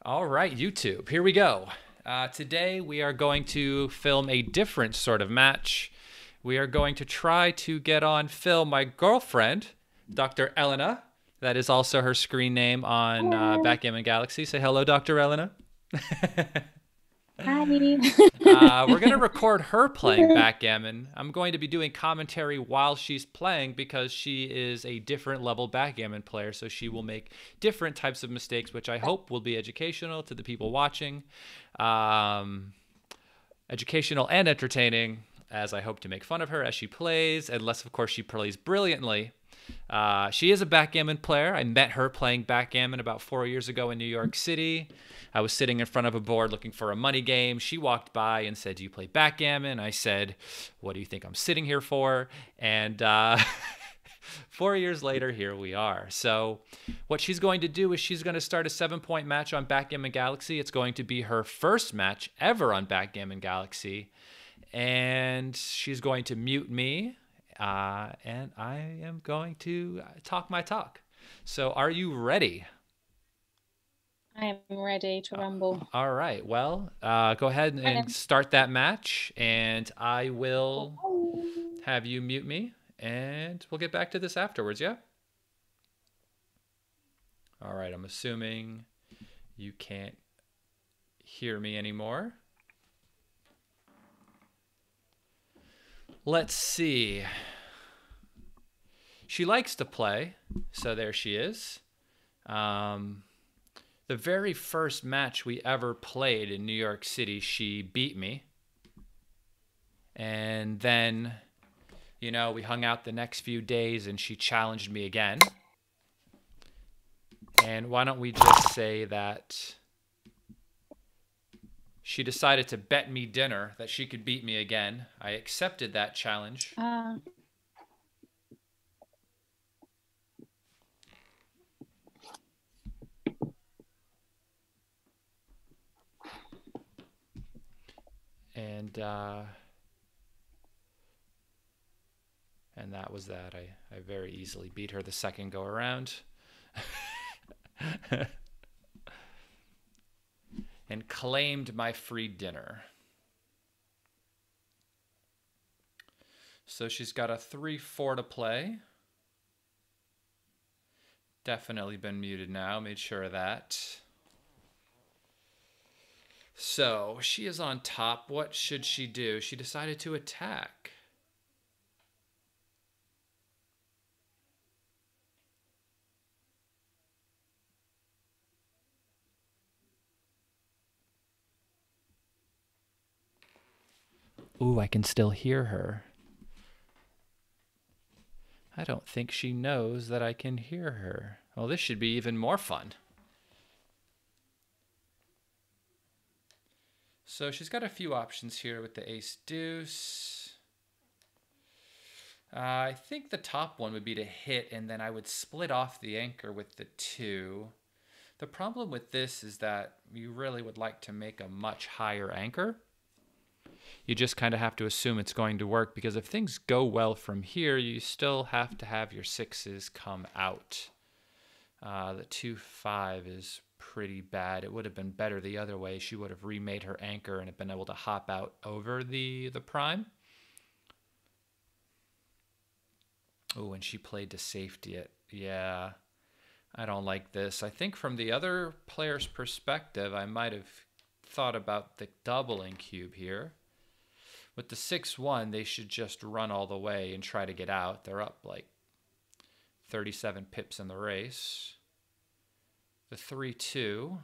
All right, YouTube, here we go. Today we are going to film a different sort of match. We are going to try to get on film my girlfriend, Dr. Elena. That is also her screen name on Hello. Backgammon Galaxy. Say hello, Dr. Elena. Hi. We're going to record her playing backgammon. I'm going to be doing commentary while she's playing because she is a different level backgammon player, so she will make different types of mistakes, which I hope will be educational to the people watching. Um, Educational and entertaining, as I hope to make fun of her as she plays, unless, of course, she plays brilliantly. She is a backgammon player. I met her playing backgammon about 4 years ago in New York City. I was sitting in front of a board looking for a money game. She walked by and said, "Do you play backgammon?" I said, "What do you think I'm sitting here for?" And 4 years later, here we are. So, what she's going to do is she's going to start a 7-point match on Backgammon Galaxy. It's going to be her first match ever on Backgammon Galaxy. And she's going to mute me, and I am going to talk my talk. So, are you ready? I am ready to rumble. All right. Well, go ahead and start that match, and I will have you mute me, and we'll get back to this afterwards, yeah? All right. I'm assuming you can't hear me anymore. Let's see. She likes to play, so there she is. The very first match we ever played in New York City, she beat me. And then, we hung out the next few days and she challenged me again. And why don't we just say that she decided to bet me dinner that she could beat me again. I accepted that challenge. And that was that. I very easily beat her the second go around. And claimed my free dinner. So she's got a 3-4 to play. Definitely been muted now. Made sure of that. So she is on top. What should she do? She decided to attack. Ooh, I can still hear her. I don't think she knows that I can hear her. Well, this should be even more fun. So she's got a few options here with the ace deuce. I think the top one would be to hit, and then I would split off the anchor with the 2. The problem with this is that you really would like to make a much higher anchor. You just kind of have to assume it's going to work, because if things go well from here, you still have to have your 6s come out. The 2-5 is pretty bad. It would have been better the other way. She would have remade her anchor and have been able to hop out over the prime. Oh, and she played to safety it. Yeah, I don't like this. I think from the other player's perspective, I might have thought about the doubling cube here. With the 6-1, they should just run all the way and try to get out. They're up like 37 pips in the race. The 3-2.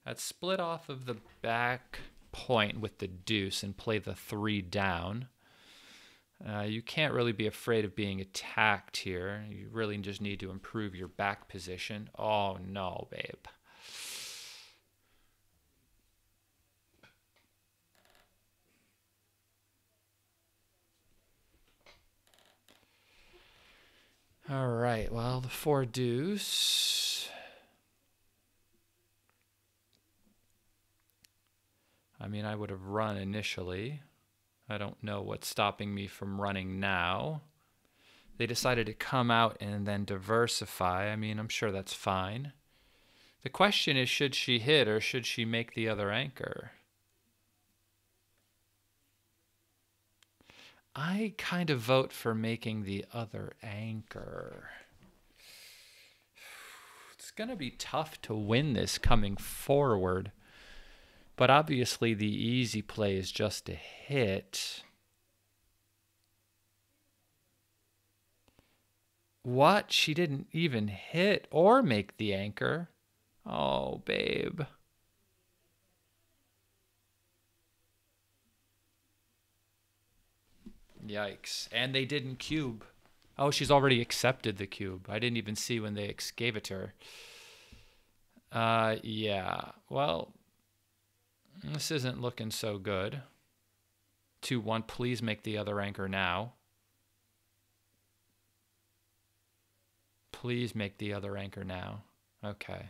I'd split off of the back point with the deuce and play the 3 down. You can't really be afraid of being attacked here. You really just need to improve your back position. Oh, no, babe. All right, well, the 4 deuce. I mean, I would have run initially. I don't know what's stopping me from running now. They decided to come out and then diversify. I mean, I'm sure that's fine. The question is, should she hit or should she make the other anchor? I kind of vote for making the other anchor. It's going to be tough to win this coming forward. But obviously the easy play is just to hit. What? She didn't even hit or make the anchor. Oh, babe. Yikes. And they didn't cube. Oh, she's already accepted the cube. I didn't even see when they gave it to her. Yeah. Well, this isn't looking so good. 2-1, please make the other anchor now. Please make the other anchor now. Okay.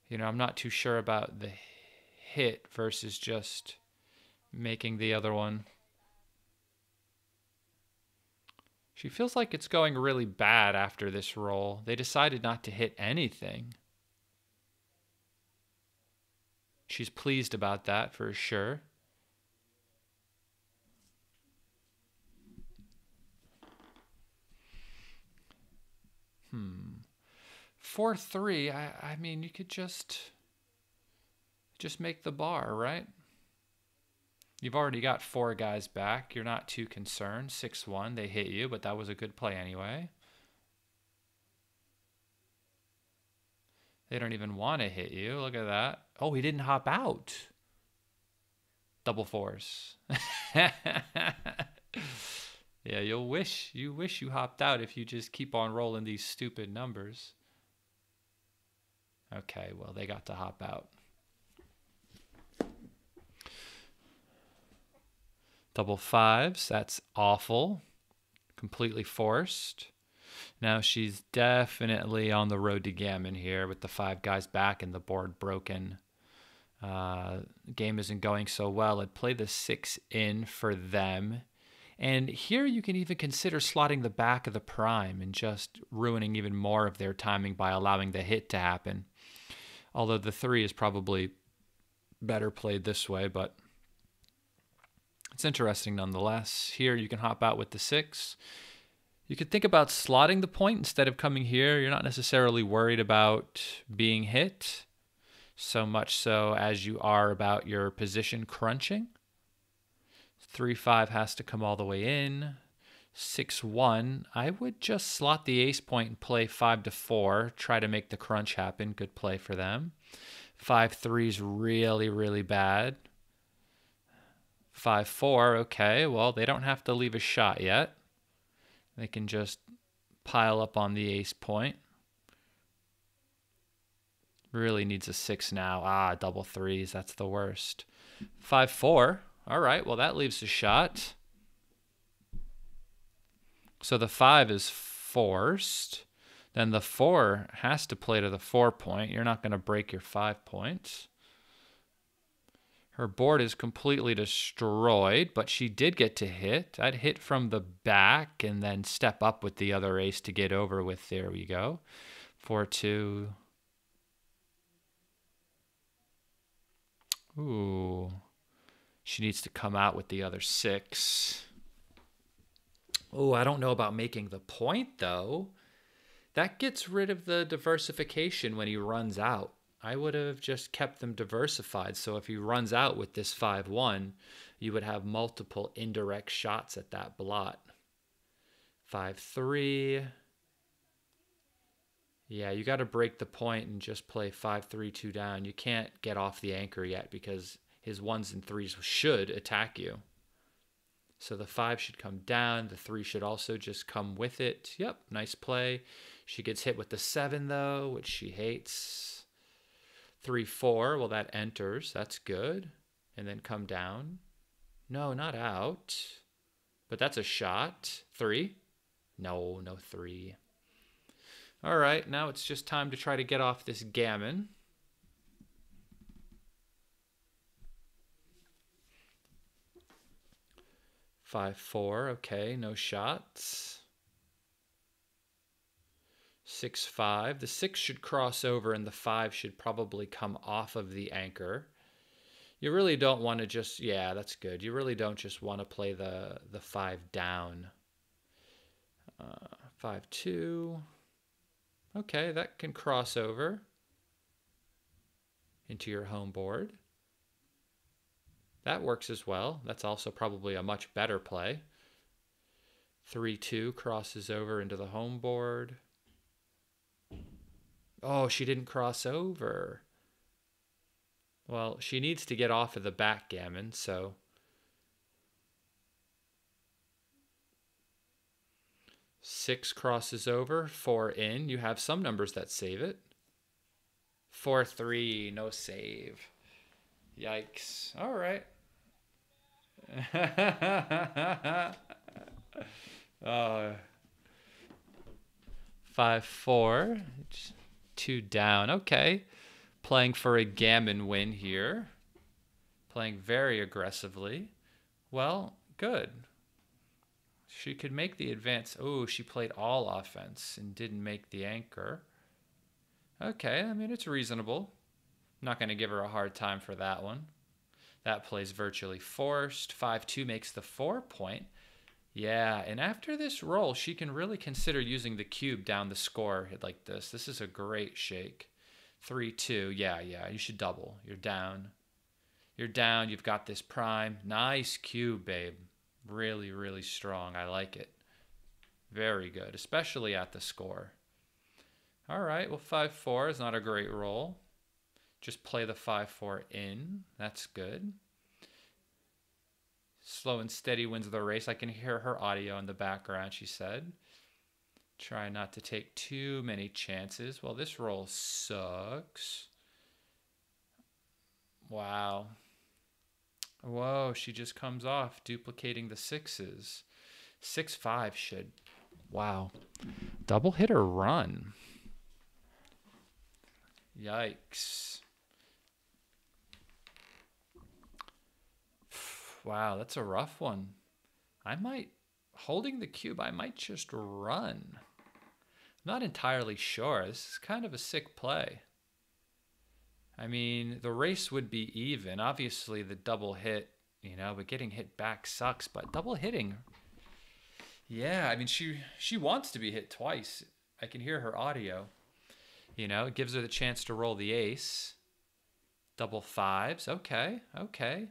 You know, I'm not too sure about the hit versus just making the other one. She feels like it's going really bad after this roll. They decided not to hit anything. She's pleased about that for sure. Hmm. 4-3, I mean, you could just make the bar, right? You've already got 4 guys back. You're not too concerned. 6-1, they hit you, but that was a good play anyway. They don't even want to hit you. Look at that. Oh, he didn't hop out. Double 4s. Yeah, you wish you hopped out if you just keep on rolling these stupid numbers. Okay, well, they got to hop out. Double 5s, that's awful. Completely forced. Now she's definitely on the road to gammon here with the 5 guys back and the board broken. Game isn't going so well. I'd play the 6 in for them. And here you can even consider slotting the back of the prime and just ruining even more of their timing by allowing the hit to happen. Although the 3 is probably better played this way, but it's interesting nonetheless. Here you can hop out with the 6. You could think about slotting the point instead of coming here. You're not necessarily worried about being hit so much so as you are about your position crunching. 3-5 has to come all the way in. 6-1, I would just slot the ace point and play 5-4. Try to make the crunch happen. Good play for them. 5-3 is really, really bad. 5-4, okay, well, they don't have to leave a shot yet. They can just pile up on the ace point. Really needs a 6 now. Double 3s, that's the worst. 5-4. All right, well, that leaves a shot. So the 5 is forced. Then the 4 has to play to the 4 point. You're not going to break your 5 points. Her board is completely destroyed, but she did get to hit. I'd hit from the back and then step up with the other ace to get over with. There we go. 4-2. Ooh. She needs to come out with the other 6. Oh, I don't know about making the point, though. That gets rid of the diversification when he runs out. I would have just kept them diversified. So if he runs out with this 5-1, you would have multiple indirect shots at that blot. 5-3. Yeah, you got to break the point and just play 5-3, 2 down. You can't get off the anchor yet because his 1s and 3s should attack you. So the 5 should come down. The 3 should also just come with it. Yep, nice play. She gets hit with the 7, though, which she hates. 3-4, well, that enters. That's good. And then come down. No, not out. But that's a shot. 3. No 3. All right, now it's just time to try to get off this gammon. (5-4), okay, no shots. 6-5. The 6 should cross over and the 5 should probably come off of the anchor. You really don't want to just, yeah, that's good. You really don't just want to play the 5 down. 5-2. Okay, that can cross over into your home board. That works as well. That's also probably a much better play. 3-2 crosses over into the home board. Oh, she didn't cross over. Well, she needs to get off of the backgammon, so 6 crosses over, 4 in. You have some numbers that save it. 4-3, no save. Yikes. All right. 5-4. 2 down. Okay. Playing for a gammon win here. Playing very aggressively. Well, good. She could make the advance. Oh, she played all offense and didn't make the anchor. Okay, I mean, it's reasonable. I'm not going to give her a hard time for that one. That play's virtually forced. 5-2 makes the 4 point. Yeah, and after this roll, she can really consider using the cube down the score like this. This is a great shake. 3-2. Yeah, you should double. You're down. You're down. You've got this prime. Nice cube, babe. Really, really strong. I like it. Very good, especially at the score. All right, well, 5-4 is not a great roll. Just play the 5-4 in. That's good. Slow and steady wins the race. I can hear her audio in the background, she said. Try not to take too many chances. Well, this roll sucks. Wow. Whoa, she just comes off, duplicating the 6s. 6-5 should. Wow. Double hit or run. Yikes. Wow, that's a rough one. Holding the cube, I might just run. I'm not entirely sure. This is kind of a sick play. I mean, the race would be even. Obviously, the double hit, but getting hit back sucks. But double hitting, yeah, I mean, she wants to be hit twice. I can hear her audio. It gives her the chance to roll the ace. Double 5s. Okay.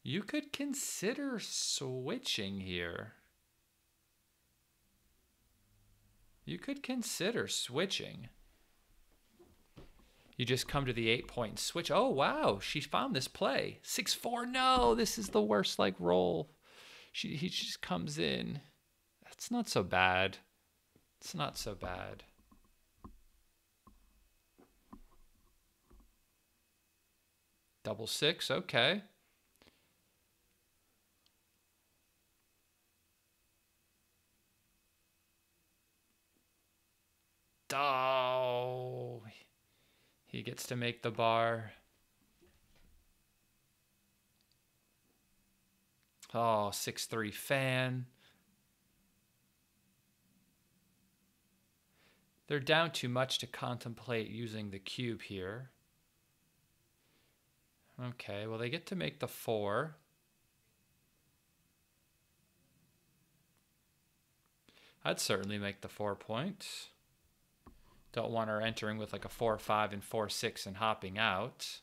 You could consider switching here. You just come to the 8-point and switch. Oh, wow. She found this play. 6-4. No, this is the worst roll. He just comes in. That's not so bad. It's not so bad. Double 6. Okay. Oh, he gets to make the bar. Oh, 6-3 fan. They're down too much to contemplate using the cube here. Okay, well, they get to make the 4. I'd certainly make the 4 points. Don't want her entering with a 4-5 and 4-6 and hopping out.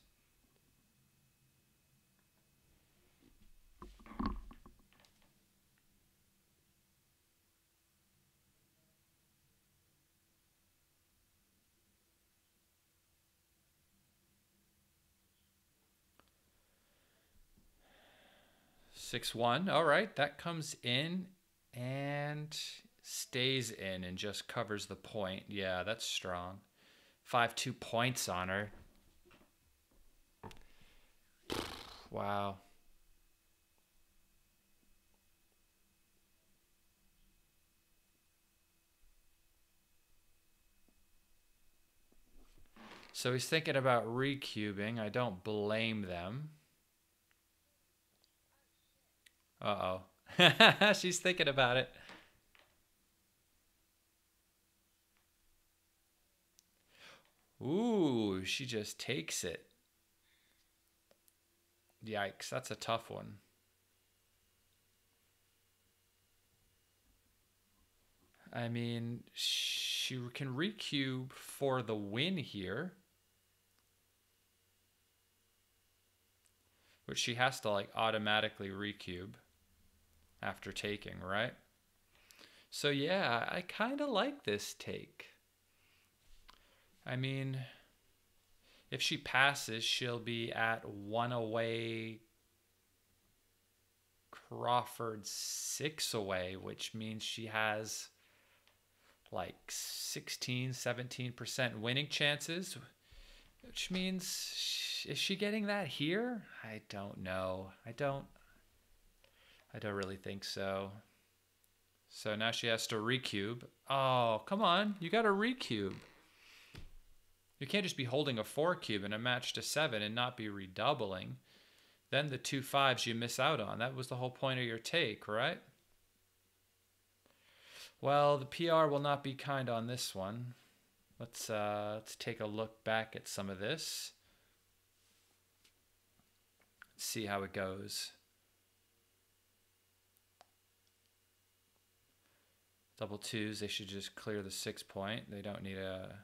Six one. All right, that comes in and stays in and just covers the point. Yeah, that's strong. 5-2 points on her. Wow. So he's thinking about recubing. I don't blame them. Uh-oh. She's thinking about it. Ooh, she just takes it. Yikes, that's a tough one. I mean, she can recube for the win here, which she has to like automatically recube after taking, right? So yeah, I kind of like this take. I mean, if she passes, she'll be at 1 away, Crawford 6 away, which means she has like 16, 17% winning chances, which means, is she getting that here? I don't know. I don't really think so. So now she has to recube. Oh, come on. You got to recube. You can't just be holding a 4 cube in a match to 7 and not be redoubling. Then the 2 5s you miss out on. That was the whole point of your take, right? Well, the PR will not be kind on this one. Let's take a look back at some of this. Let's see how it goes. Double 2s, they should just clear the 6 point. They don't need a...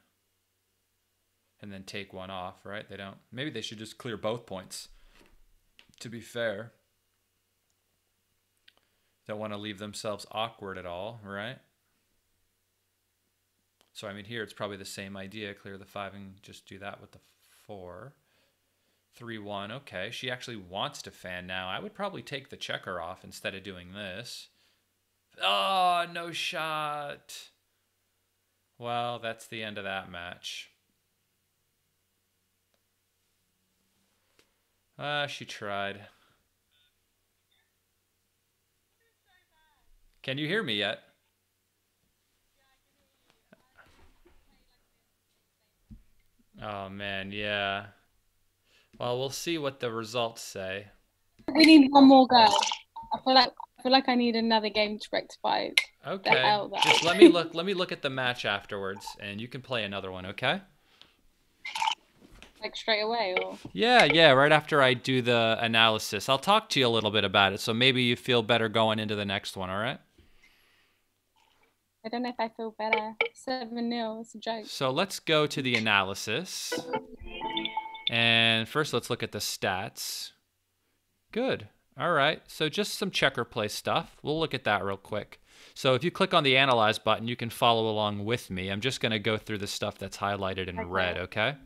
And then take 1 off, right? They don't... Maybe they should just clear both points, to be fair. Don't want to leave themselves awkward at all, right? So, I mean, here it's probably the same idea. Clear the 5 and just do that with the 4. 3-1, okay. She actually wants to fan now. I would probably take the checker off instead of doing this. Oh, no shot. Well, that's the end of that match. She tried. Can you hear me yet? Oh, man, yeah. Well, we'll see what the results say. We need one more go. I feel like I need another game to rectify. Okay. Just let me look at the match afterwards, and you can play another one, okay? Like straight away, or? Yeah, right after I do the analysis. I'll talk to you a little bit about it, so maybe you feel better going into the next one, all right? I don't know if I feel better. 7-0, it's a joke. So let's go to the analysis. And first, let's look at the stats. Good. All right. So just some checker play stuff. We'll look at that real quick. So if you click on the Analyze button, you can follow along with me. I'm just going to go through the stuff that's highlighted in red, okay?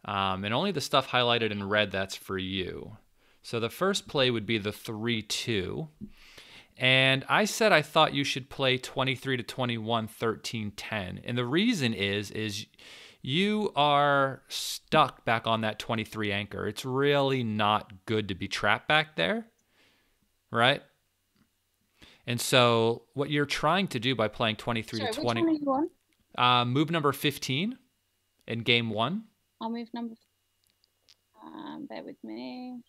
And only the stuff highlighted in red, that's for you. So the first play would be the 3-2. And I said I thought you should play 23-21, 13-10. And the reason is you are stuck back on that 23 anchor. It's really not good to be trapped back there, right? And so what you're trying to do by playing 23-20... Which one are you on? Move number 15 in game 1. I'll move number... bear with me.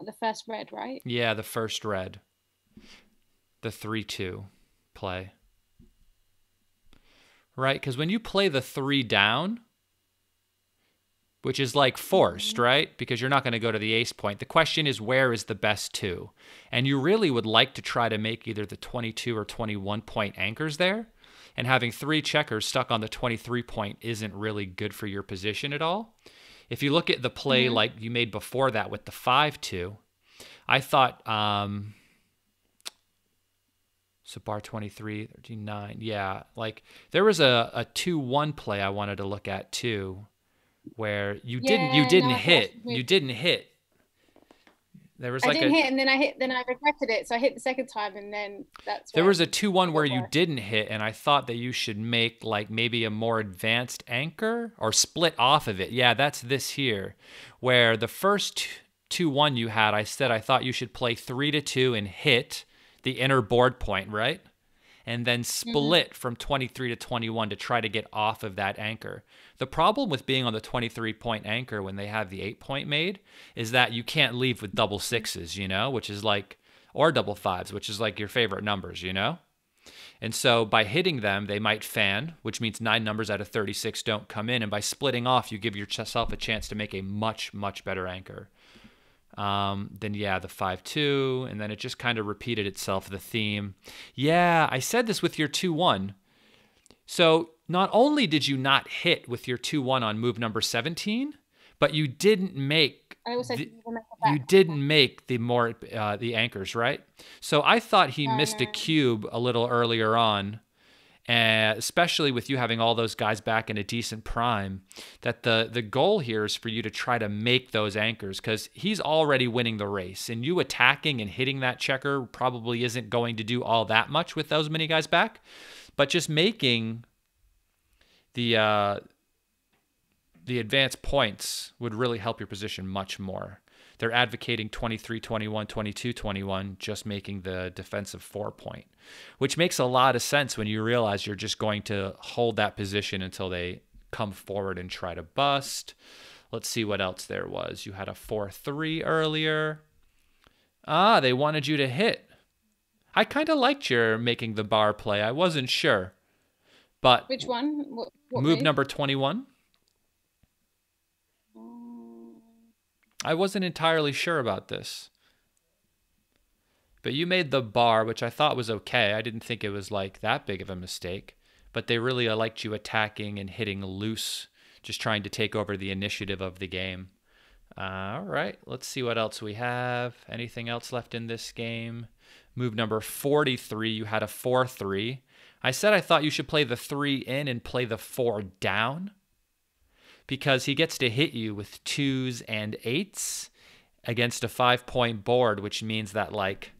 The first red, right? Yeah, the first red. The 3-2 play. Right? Because when you play the 3 down, which is like forced, right? Because you're not going to go to the ace point. The question is, where is the best 2? And you really would like to try to make either the 22 or 21 point anchors there. And having 3 checkers stuck on the 23 point isn't really good for your position at all. If you look at the play like you made before that with the 5-2, I thought, so bar 23, 39, yeah, like there was a 2-1 play I wanted to look at too, where you didn't hit. There was like I didn't hit, and then I regretted it, so I hit the second time, and then that's there was a 2-1 where you didn't hit, and I thought that you should make like maybe a more advanced anchor or split off of it. Yeah, that's this here, where the first 2-1 you had, I said I thought you should play 3-2 and hit the inner board point, right? And then split from 23 to 21 to try to get off of that anchor. The problem with being on the 23-point anchor when they have the 8-point made is that you can't leave with double 6s, you know, which is like, or double 5s, which is like your favorite numbers, you know? And so by hitting them, they might fan, which means 9 numbers out of 36 don't come in. And by splitting off, you give yourself a chance to make a much, much better anchor. Then, yeah, the 5-2. And then it just kind of repeated itself, the theme. Yeah, I said this with your 2-1. So not only did you not hit with your 2-1 on move number 17, but you didn't make you didn't make the anchors, right? So I thought he missed a cube a little earlier on, especially with you having all those guys back in a decent prime, that the goal here is for you to try to make those anchors, because he's already winning the race, and you attacking and hitting that checker probably isn't going to do all that much with those many guys back, but just making the advanced points would really help your position much more. They're advocating 23-21, 22-21, just making the defensive 4-point, which makes a lot of sense when you realize you're just going to hold that position until they come forward and try to bust. Let's see what else there was. You had a 4-3 earlier. They wanted you to hit. I kind of liked your making the bar play. I wasn't sure. But which one? What move number 21? I wasn't entirely sure about this. But you made the bar, which I thought was okay. I didn't think it was like that big of a mistake. But they really liked you attacking and hitting loose, just trying to take over the initiative of the game. All right, let's see what else we have. Anything else left in this game? Move number 43, you had a 4-3. I said I thought you should play the 3 in and play the 4 down, because he gets to hit you with 2s and 8s against a 5-point board, which means that like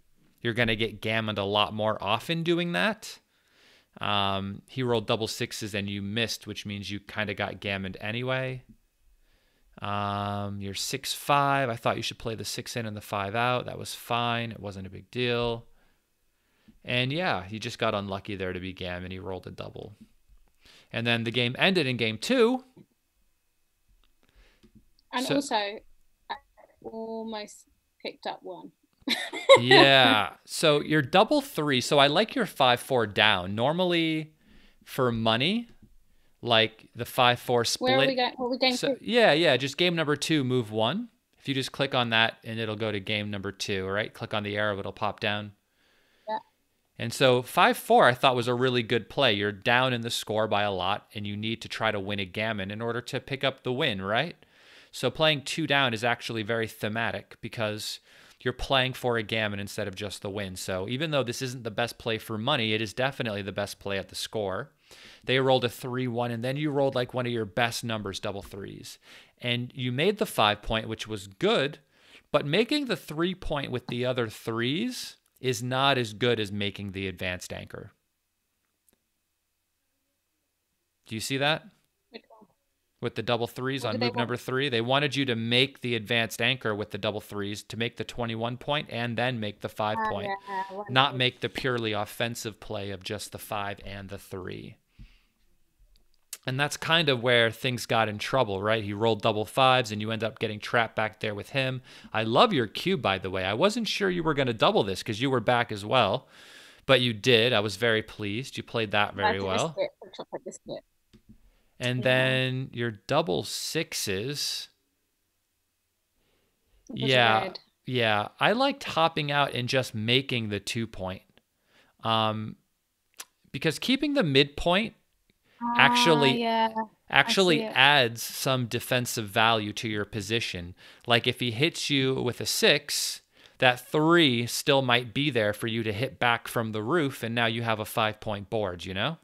you're going to get gammoned a lot more often doing that. He rolled double 6s and you missed, which means you kind of got gammoned anyway. You're 6-5. I thought you should play the 6 in and the 5 out. That was fine. It wasn't a big deal. And yeah, he just got unlucky there to be gammon. He rolled a double. And then the game ended in game 2. And also, I almost picked up 1. Yeah. So you're double 3. So I like your 5-4 down. Normally for money, like the 5-4 split. Where are we going? What are we going to? Yeah. Just game number 2, move 1. If you just click on that and it'll go to game number 2, right? Click on the arrow, it'll pop down. Yeah. And so 5-4 I thought was a really good play. You're down in the score by a lot and you need to try to win a gammon in order to pick up the win, right? So playing 2 down is actually very thematic because you're playing for a gammon instead of just the win. So even though this isn't the best play for money, it is definitely the best play at the score. They rolled a 3-1, and then you rolled like one of your best numbers, double 3s. And you made the 5-point, which was good, but making the 3-point with the other 3s is not as good as making the advanced anchor. Do you see that? With the double 3s on move number 3. They wanted you to make the advanced anchor with the double 3s to make the 21-point and then make the 5-point, not make the purely offensive play of just the 5 and the 3. And that's kind of where things got in trouble, right? He rolled double 5s and you end up getting trapped back there with him. I love your cube, by the way. I wasn't sure you were going to double this because you were back as well, but you did. I was very pleased. You played that very well. And then your double 6s. Yeah. I liked hopping out and just making the 2-point. Because keeping the midpoint actually adds some defensive value to your position. Like if he hits you with a 6, that 3 still might be there for you to hit back from the roof, and now you have a 5-point board, you know?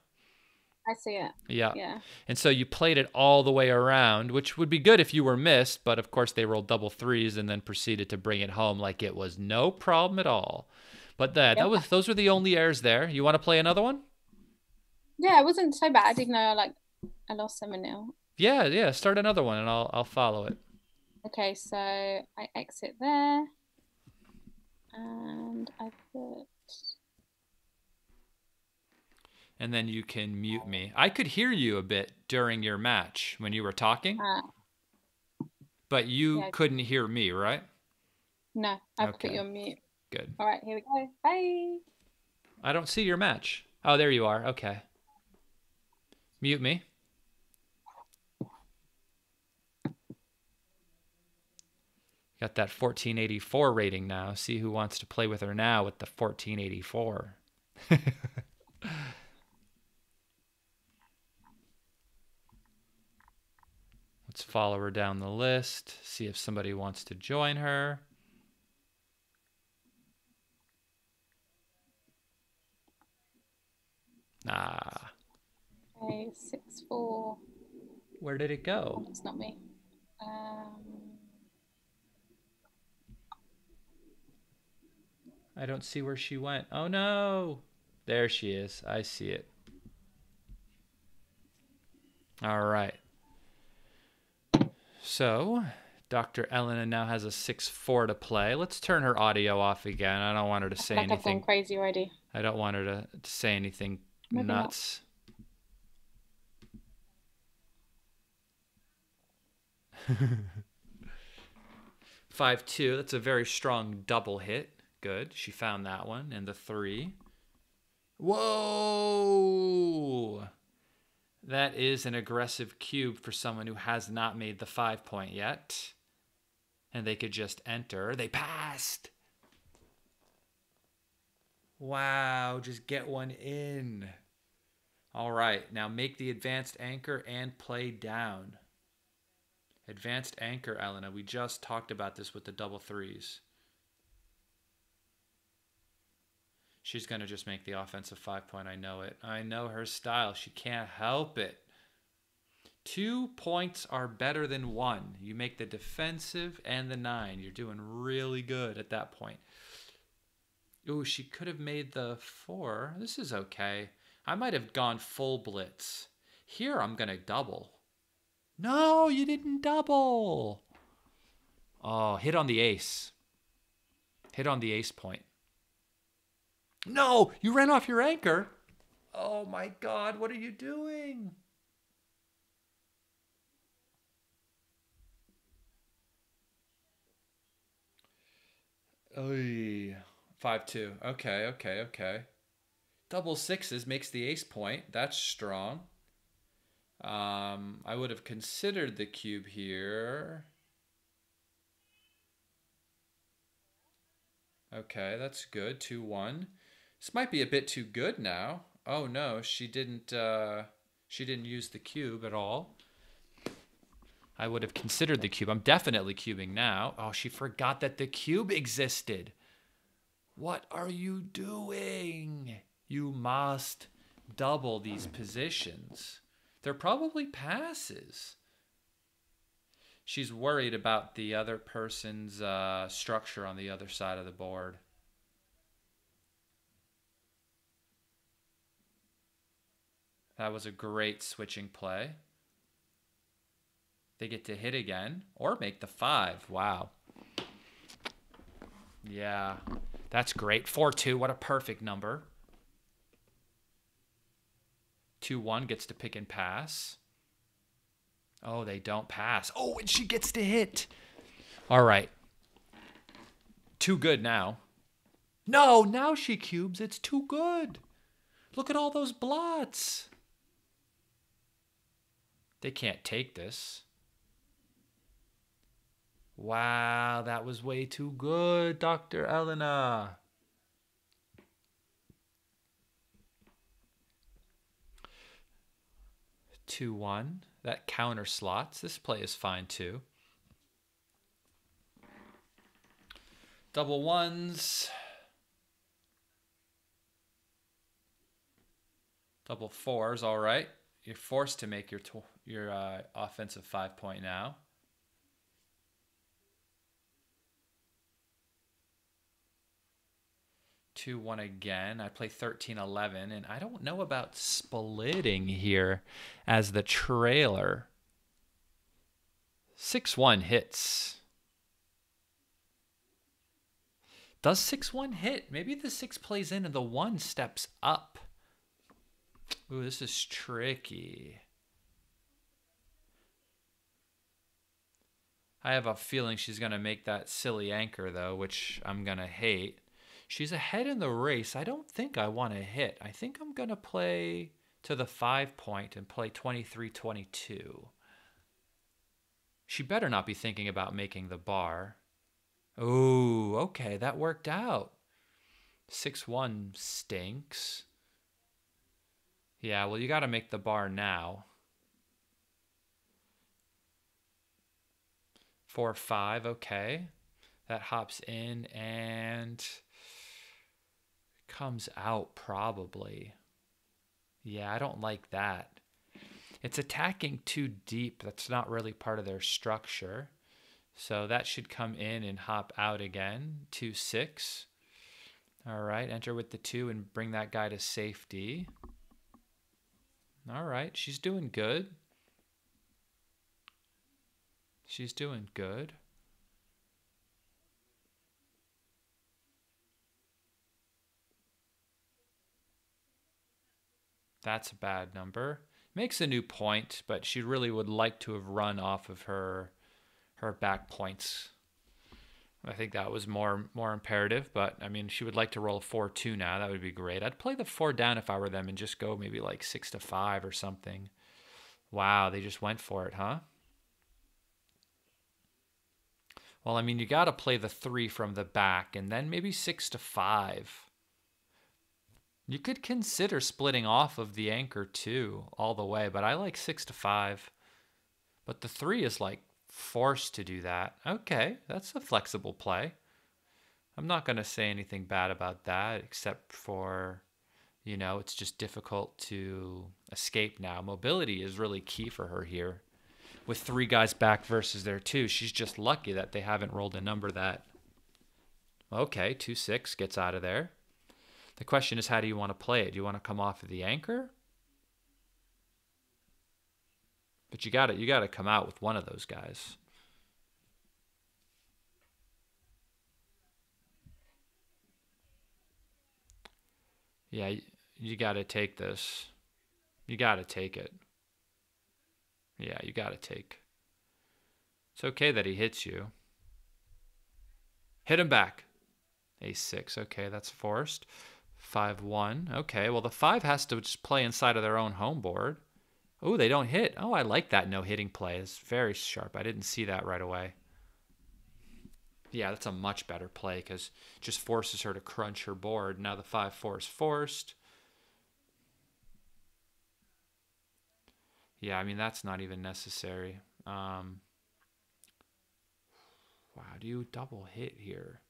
I see it. Yeah. And so you played it all the way around, which would be good if you were missed, but of course they rolled double 3s and then proceeded to bring it home like it was no problem at all. But those were the only errors there. You want to play another one? Yeah, it wasn't so bad, even though I lost 7-0. Yeah. Start another one and I'll follow it. Okay, so I exit there. And I put... And then you can mute me. I could hear you a bit during your match when you were talking. But you couldn't hear me, right? No, I put you on mute. Good. All right, here we go. Bye. I don't see your match. Oh, there you are. Okay. Mute me. Got that 1484 rating now. See who wants to play with her now with the 1484. Let's follow her down the list. See if somebody wants to join her. Ah. Okay, 6-4. Where did it go? Oh, it's not me. I don't see where she went. Oh no. There she is. I see it. All right. So, Dr. Elena now has a 6-4 to play. Let's turn her audio off again. I don't want her to say anything. I've gone crazy already. I don't want her to say anything Maybe nuts. 5-2. That's a very strong double hit. Good. She found that one. And the 3. Whoa! That is an aggressive cube for someone who has not made the 5 point yet. And they could just enter. They passed! Wow, just get one in. All right, now make the advanced anchor and play down. Advanced anchor, Elena. We just talked about this with the double 3s. She's going to just make the offensive 5 point. I know it. I know her style. She can't help it. 2 points are better than 1. You make the defensive and the 9. You're doing really good at that point. Ooh, she could have made the 4. This is okay. I might have gone full blitz. Here, I'm going to double. No, you didn't double. Oh, hit on the ace. Hit on the ace point. No, you ran off your anchor. Oh my God, what are you doing? Oy. 5-2. Okay. Double 6s makes the ace point. That's strong. I would have considered the cube here. Okay, that's good. 2-1. This might be a bit too good now. Oh no, she didn't use the cube at all. I would have considered the cube. I'm definitely cubing now. Oh, she forgot that the cube existed. What are you doing? You must double these positions. They're probably passes. She's worried about the other person's structure on the other side of the board. That was a great switching play. They get to hit again or make the 5. Wow. Yeah, that's great. 4-2, what a perfect number. 2-1 gets to pick and pass. Oh, they don't pass. Oh, and she gets to hit. All right. Too good now. No, now she cubes. It's too good. Look at all those blots. They can't take this. Wow, that was way too good, Dr. Elena. Two, 2-1. That counter slots. This play is fine too. Double 1s. Double 4s, all right. You're forced to make your offensive 5 point now. 2-1 again. I play 13-11, and I don't know about splitting here as the trailer. 6-1 hits. Does 6-1 hit? Maybe the 6 plays in and the 1 steps up. Ooh, this is tricky. I have a feeling she's going to make that silly anchor, though, which I'm going to hate. She's ahead in the race. I don't think I want to hit. I think I'm going to play to the 5 point and play 23-22. She better not be thinking about making the bar. Oh, okay, that worked out. 6-1 stinks. Yeah, well, you got to make the bar now. 4-5, okay. That hops in and comes out probably. Yeah, I don't like that. It's attacking too deep. That's not really part of their structure. So that should come in and hop out again. 2-6. All right, enter with the 2 and bring that guy to safety. All right, she's doing good. She's doing good. That's a bad number. Makes a new point, but she really would like to have run off of her back points. I think that was more imperative, but I mean, she would like to roll a 4-2 now. That would be great. I'd play the 4 down if I were them and just go maybe like 6-5 or something. Wow, they just went for it, huh? Well, I mean, you got to play the 3 from the back and then maybe 6-5. You could consider splitting off of the anchor too, all the way, but I like 6-5. But the 3 is like forced to do that. Okay, that's a flexible play. I'm not going to say anything bad about that, except for, you know, it's just difficult to escape now. Mobility is really key for her here. With 3 guys back versus their 2, she's just lucky that they haven't rolled a number that... Okay, 2-6 gets out of there. The question is, how do you want to play it? Do you want to come off of the anchor? But you got to come out with one of those guys. Yeah, you got to take this. You got to take it. Yeah, you got to take. It's okay that he hits you. Hit him back. A6. Okay, that's forced. 5-1. Okay, well, the 5 has to just play inside of their own home board. Oh, they don't hit. Oh, I like that no hitting play. It's very sharp. I didn't see that right away. Yeah, that's a much better play because it just forces her to crunch her board. Now the 5-4 is forced. Yeah, I mean, that's not even necessary. Wow, do you double hit here?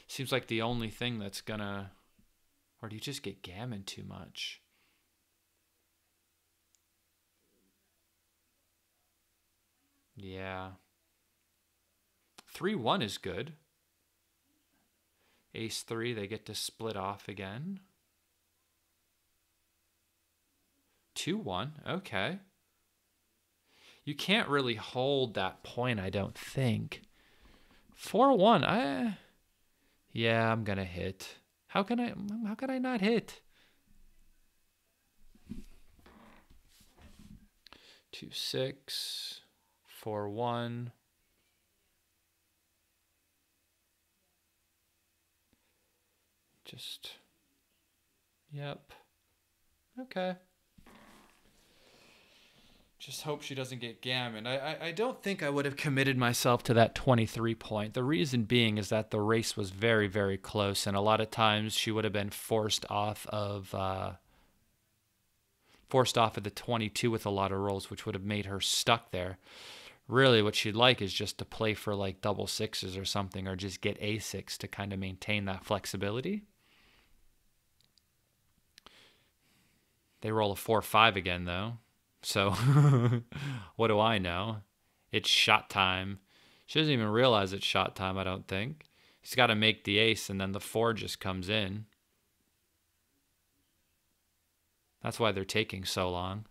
Seems like the only thing that's gonna... Or do you just get gammon too much? Yeah. 3-1 is good. Ace-3, they get to split off again. 2-1, okay. You can't really hold that point, I don't think. 4-1, yeah, I'm gonna hit. How can I not hit? 2-6, 4-1. Just, yep. Okay. Just hope she doesn't get gammon. I don't think I would have committed myself to that 23 point. The reason being is that the race was very, very close, and a lot of times she would have been forced off of the 22 with a lot of rolls, which would have made her stuck there. Really, what she'd like is just to play for like double 6s or something, or just get A6 to kind of maintain that flexibility. They roll a 4-5 again, though. So, what do I know? It's shot time. She doesn't even realize it's shot time, I don't think. He's got to make the ace, and then the 4 just comes in. That's why they're taking so long.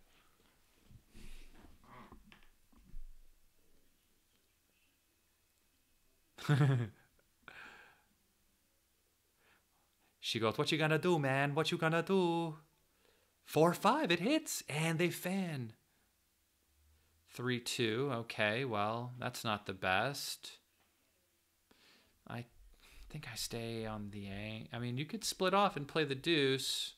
She goes, "What you gonna do, man? What you gonna do?" 4-5, it hits, and they fan. 3-2, okay, well, that's not the best. think I stay on the I mean, you could split off and play the deuce.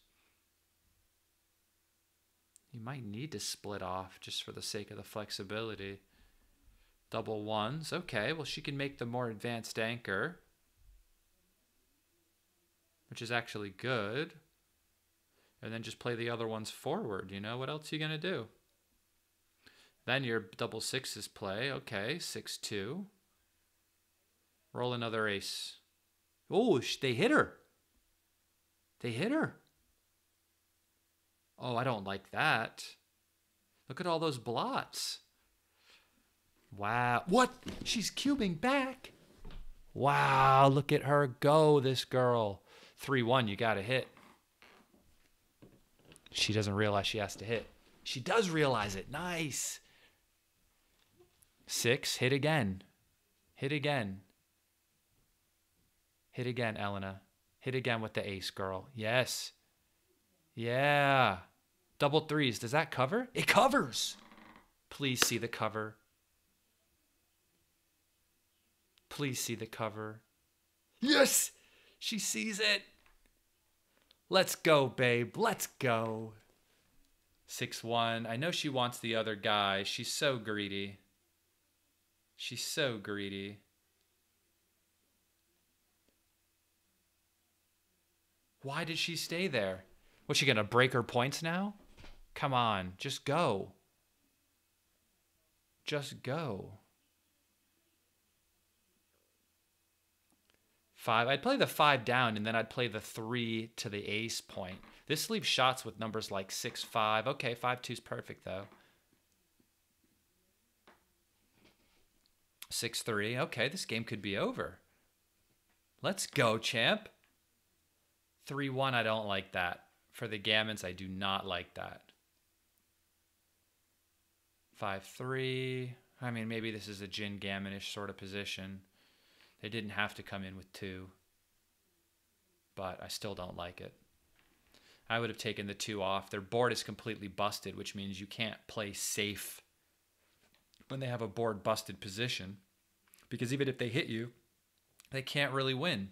You might need to split off just for the sake of the flexibility. Double ones. Okay, well, she can make the more advanced anchor, which is actually good. And then just play the other ones forward, you know? What else are you going to do? Then your double sixes play. Okay, 6-2. Roll another ace. Oh, they hit her. They hit her. Oh, I don't like that. Look at all those blots. Wow. What? She's cubing back. Wow, look at her go, this girl. 3-1, you got to hit. She doesn't realize she has to hit. She does realize it. Nice. 6, hit again. Hit again. Hit again, Elena. Hit again with the ace, girl. Yes. Yeah. Double threes. Does that cover? It covers. Please see the cover. Please see the cover. Yes! She sees it. Let's go, babe. Let's go. 6-1. I know she wants the other guy. She's so greedy. She's so greedy. Why did she stay there? Was she going to break her points now? Come on. Just go. Just go. 5. I'd play the 5 down, and then I'd play the 3 to the ace point. This leaves shots with numbers like 6-5. Okay, 5-2 is perfect, though. 6-3. Okay, this game could be over. Let's go, champ. 3-1, I don't like that. For the gammons, I do not like that. 5-3. I mean, maybe this is a gin gammonish sort of position. They didn't have to come in with 2. But I still don't like it. I would have taken the 2 off. Their board is completely busted, which means you can't play safe when they have a board busted position. Because even if they hit you, they can't really win.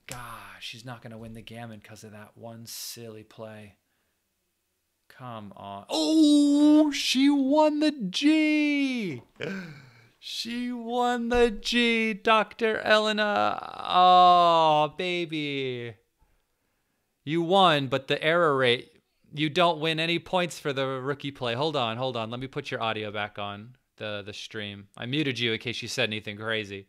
Gosh, she's not going to win the gammon because of that one silly play. Come on. Oh, she won the G. She won the G, Dr. Elena. Oh, baby. You won, but the error rate, you don't win any points for the rookie play. Hold on. Let me put your audio back on the stream. I muted you in case you said anything crazy.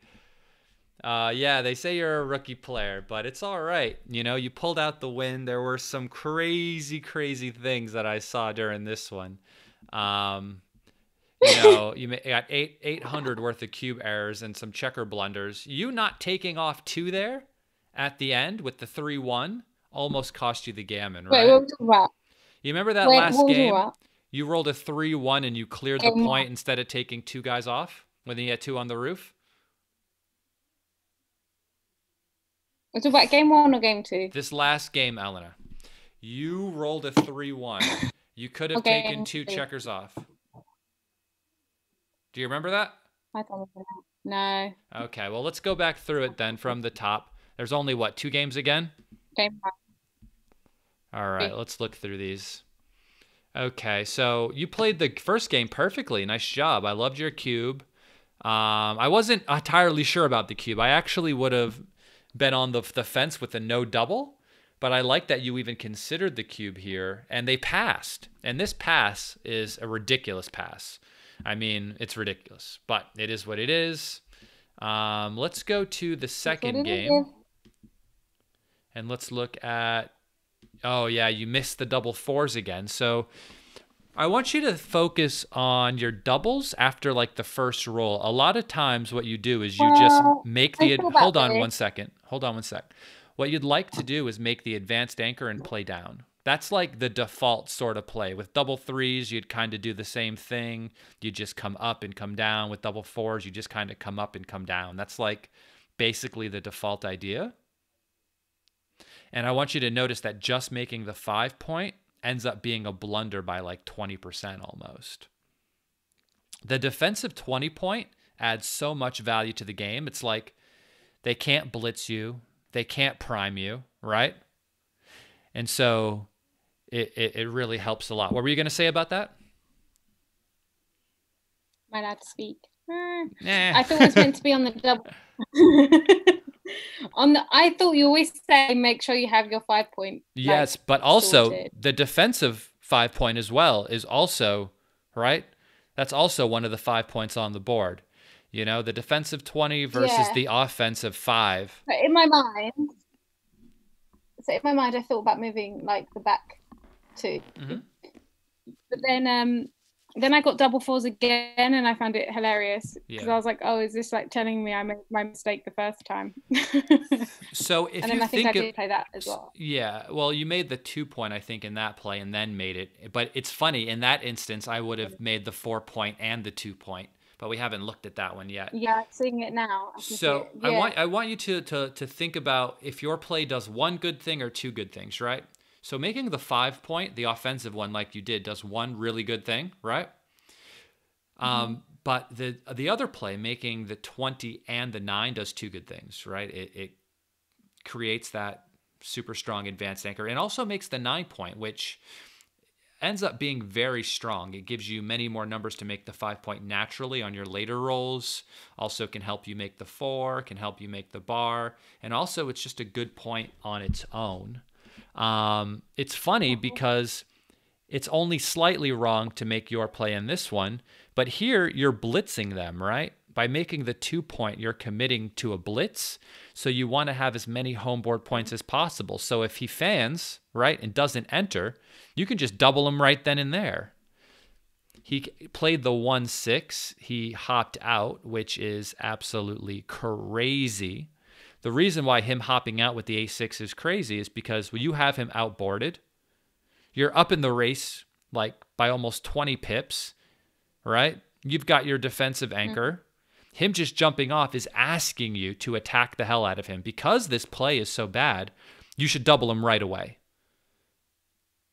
Yeah, they say you're a rookie player, but it's all right. You know, you pulled out the win. There were some crazy things that I saw during this one. You know, you got 800 worth of cube errors and some checker blunders. You not taking off 2 there at the end with the 3-1 almost cost you the gammon, right? Wait, what was that? You remember that last game? You rolled a 3-1 and you cleared the point instead of taking 2 guys off when you had 2 on the roof? We're talking about game 1 or game 2? This last game, Elena. You rolled a 3-1. You could have taken 2 checkers off. Do you remember that? I don't know. No. Okay, well, let's go back through it then from the top. There's only, what, 2 games again? Game 1. All right, let's look through these. Okay, so you played the first game perfectly. Nice job. I loved your cube. I wasn't entirely sure about the cube. I actually would have been on the fence with a no double, but I like that you even considered the cube here, and they passed. And this pass is a ridiculous pass. I mean, it's ridiculous, but it is what it is. Let's go to the second game. And let's look at, oh yeah, you missed the double 4s again. So I want you to focus on your doubles after like the first roll. A lot of times what you do is you just make the, hold on one sec. What you'd like to do is make the advanced anchor and play down. That's like the default sort of play. With double 3s, you'd kind of do the same thing. You just come up and come down. With double 4s, you just kind of come up and come down. That's like basically the default idea. And I want you to notice that just making the 5 point ends up being a blunder by like 20% almost. The defensive 20 point adds so much value to the game. It's like they can't blitz you, they can't prime you, right? And so it really helps a lot. What were you going to say about that? Am I allowed to speak? Nah. I thought it was meant to be on the double. I thought you always say make sure you have your 5 point. Yes, but also the defensive 5 point as well is also, right? That's also one of the 5 points on the board. You know, the defensive 20 versus the offensive 5. But in my mind, I thought about moving like the back 2. Mm-hmm. But then I got double fours again, and I found it hilarious because I was like, "Oh, is this like telling me I made my mistake the first time?" So if and then you I think I did play that as well. Yeah, well, you made the 2 point, I think, in that play, and then made it. But it's funny, in that instance, I would have made the 4 point and the 2 point, but we haven't looked at that one yet. Yeah, seeing it now. So I want you to think about if your play does one good thing or two good things, right? So making the 5 point, the offensive one, like you did, does one really good thing, right? But the other play, making the 20 and the 9, does two good things, right? It creates that super strong advanced anchor, and also makes the 9 point, which ends up being very strong. It gives you many more numbers to make the 5 point naturally on your later rolls. Also can help you make the 4, can help you make the bar, and also it's just a good point on its own. It's funny because it's only slightly wrong to make your play in this one, but here you're blitzing them, right? By making the 2 point, you're committing to a blitz, so you want to have as many homeboard points as possible. So if he fans, right, and doesn't enter, you can just double him right then and there. He played the 1-6. He hopped out, which is absolutely crazy. The reason why him hopping out with the A6 is crazy is because when you have him outboarded, you're up in the race like by almost 20 pips, right? You've got your defensive anchor. Him just jumping off is asking you to attack the hell out of him. Because this play is so bad, you should double him right away.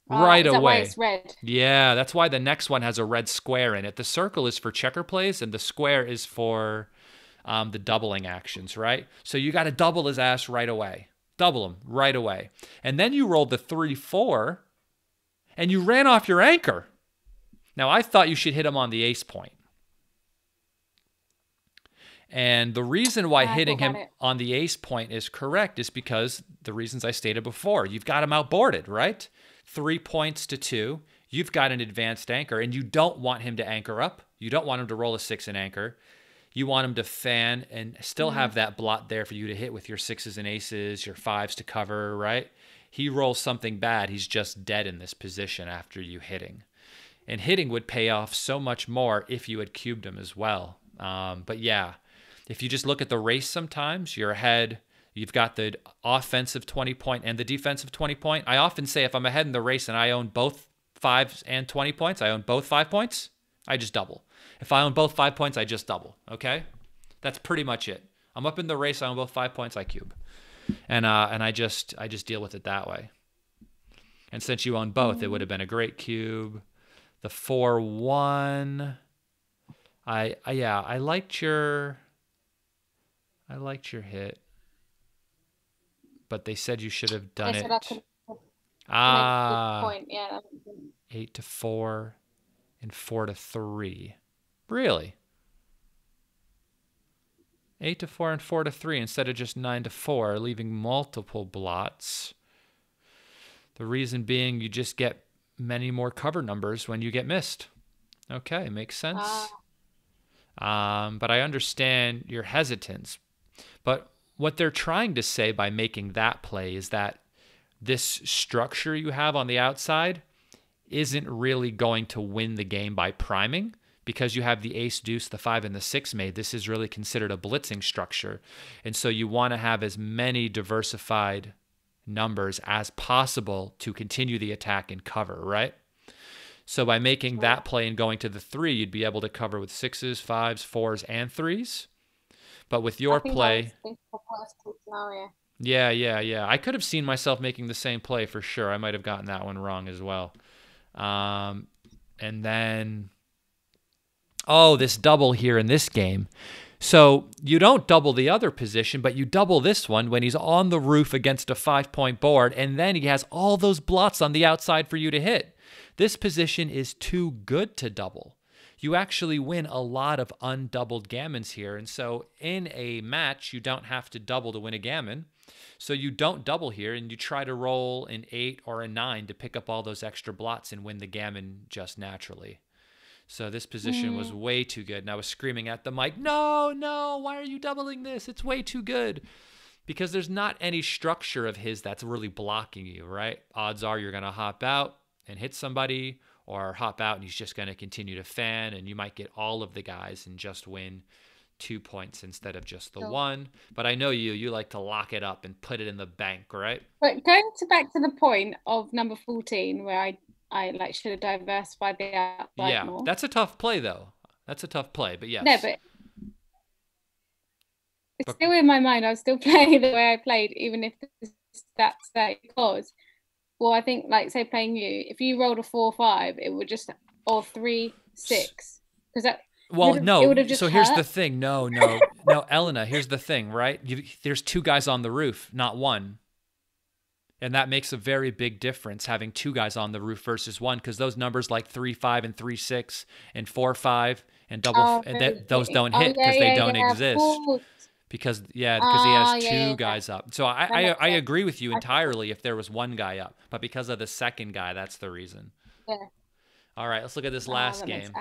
Right is away. That why it's red? Yeah, that's why the next one has a red square in it. The circle is for checker plays, and the square is for the doubling actions, right? So you got to double his ass right away. Double him right away. And then you rolled the 3-4, and you ran off your anchor. Now, I thought you should hit him on the ace point. And the reason why hitting him on the ace point is correct is because the reasons I stated before. You've got him outboarded, right? 3 points to 2. You've got an advanced anchor, and you don't want him to anchor up. You don't want him to roll a 6 and anchor. You want him to fan and still have that blot there for you to hit with your 6s and aces, your 5s to cover, right? He rolls something bad, he's just dead in this position after you hitting. And hitting would pay off so much more if you had cubed him as well. But yeah, if you just look at the race sometimes, you're ahead. You've got the offensive 20 point and the defensive 20 point. I often say if I'm ahead in the race and I own both 5s and 20 points, I own both 5 points, I just double. If I own both 5 points, I just double, okay? That's pretty much it. I'm up in the race, I own both 5 points, I cube. And I just deal with it that way. And since you own both, it would have been a great cube. The 4-1. I liked your hit. But they said you should have done it. Point. Yeah. 8-4 and 4-3. Really? 8-4 and 4-3 instead of just 9-4, leaving multiple blots. The reason being you just get many more cover numbers when you get missed. Okay, makes sense. But I understand your hesitance. But what they're trying to say by making that play is that this structure you have on the outside isn't really going to win the game by priming. Because you have the ace, deuce, the 5, and the 6 made, this is really considered a blitzing structure. And so you want to have as many diversified numbers as possible to continue the attack and cover, right? So by making that play and going to the 3, you'd be able to cover with 6s, 5s, 4s, and 3s. But with your play... Yeah. I could have seen myself making the same play for sure. I might have gotten that one wrong as well. And then... Oh, this double here in this game. So you don't double the other position, but you double this one when he's on the roof against a 5-point board, and then he has all those blots on the outside for you to hit. This position is too good to double. You actually win a lot of undoubled gammons here, and so in a match, you don't have to double to win a gammon. So you don't double here, and you try to roll an 8 or a 9 to pick up all those extra blots and win the gammon just naturally. So this position was way too good. And I was screaming at the mic, no, no, why are you doubling this? It's way too good. Because there's not any structure of his that's really blocking you, right? Odds are you're going to hop out and hit somebody, or hop out and he's just going to continue to fan, and you might get all of the guys and just win 2 points instead of just the one. But I know you like to lock it up and put it in the bank, right? But going back to the point of number 14, where I like should have diversified the outside more. That's a tough play, though. That's a tough play, but yes. No, but it's still in my mind. I was still playing the way I played, even if the stats say, because, well, I think, like, say playing you, if you rolled a 4-5, it would just, or 3-6, because that. Well, no. So here's the thing. No, Elena. Here's the thing, right? There's 2 guys on the roof, not 1. And that makes a very big difference, having 2 guys on the roof versus 1, because those numbers like 3-5 and 3-6 and 4-5 and double, those don't hit because they don't exist. Because he has 2 guys up. So I agree with you entirely if there was 1 guy up, but because of the second guy, that's the reason. Yeah. All right, let's look at this last game.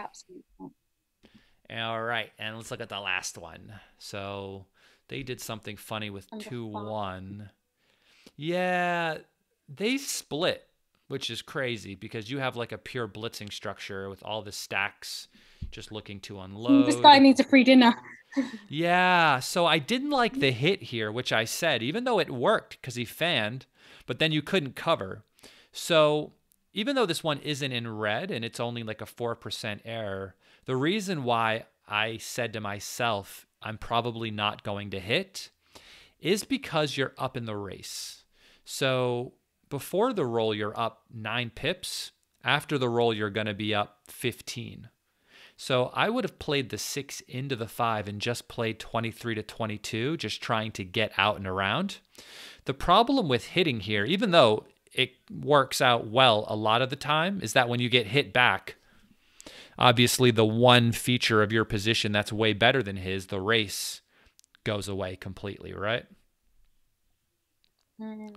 All right, and let's look at the last one. So they did something funny with 2-1. Yeah, they split, which is crazy because you have like a pure blitzing structure with all the stacks just looking to unload. This guy needs a free dinner. Yeah, so I didn't like the hit here, which I said, even though it worked because he fanned, but then you couldn't cover. So even though this one isn't in red and it's only like a 4% error, the reason why I said to myself, I'm probably not going to hit, is because you're up in the race. So before the roll, you're up 9 pips. After the roll, you're going to be up 15. So I would have played the 6 into the 5 and just played 23 to 22, just trying to get out and around. The problem with hitting here, even though it works out well a lot of the time, is that when you get hit back, obviously the one feature of your position that's way better than his, the race, goes away completely, right? In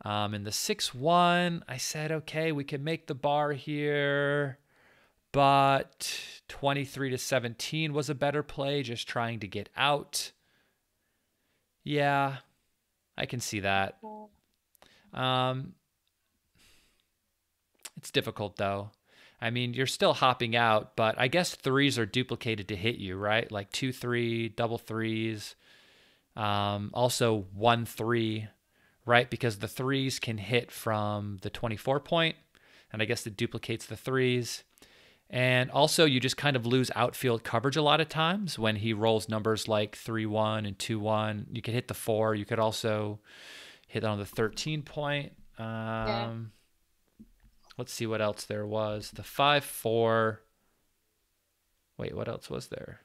the 6-1, I said, okay, we can make the bar here, but 23 to 17 was a better play, just trying to get out. Yeah, I can see that. It's difficult, though. I mean, you're still hopping out, but I guess 3s are duplicated to hit you, right? Like 2-3, double 3s, also 1-3. Right, because the 3s can hit from the 24 point, and I guess it duplicates the 3s. And also, you just kind of lose outfield coverage a lot of times when he rolls numbers like 3-1 and 2-1. You could hit the 4. You could also hit on the 13 point. Let's see what else there was. The 5-4. Wait, what else was there?